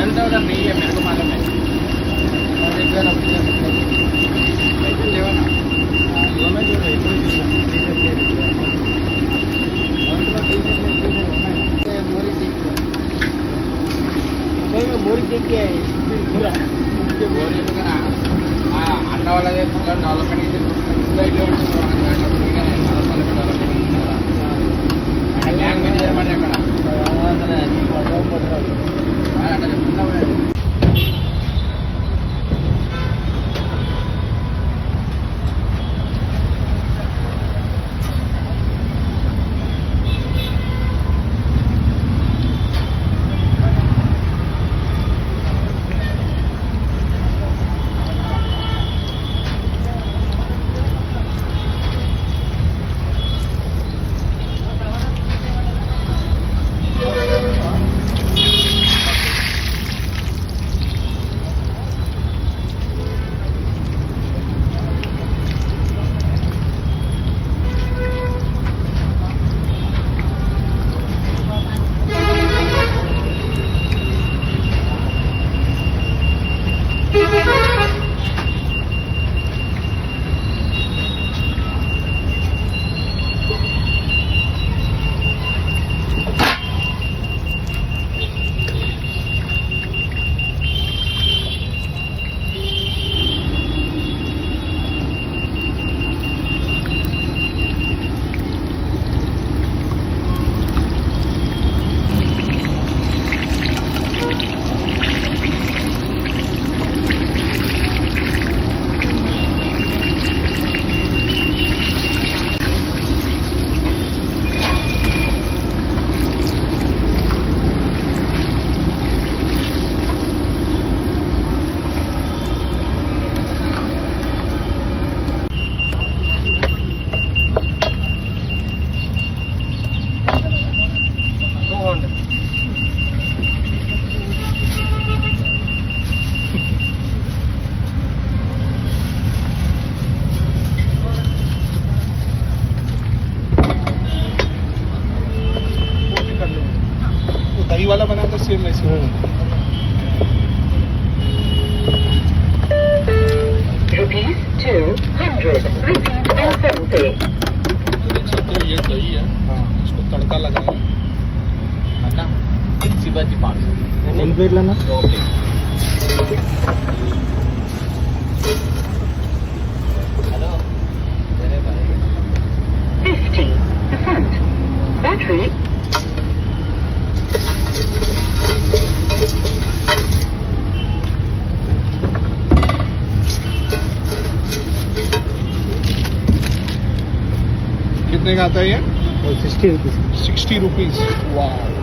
चलता उधर नहीं है, मेरे को मालूम है। और एक बार अपने देवा ना दोनों जो है मोरी देख के पूरा मोरी तो ना అన్న వాళ్ళదే డెవలప్మెంట్ లాంగ్వేజ్ చేయమని అక్కడ అట్లా చెప్తున్నావు. दही वाला बना था सेम ऐसे ₹270. ये दही है, इसको तड़का लगाएंगे शिवाजी पार्क वन प्लेट लेना. हेलो मेरे भाई 50% battery. कितने का आता है ये? ₹60. ₹60. वाह.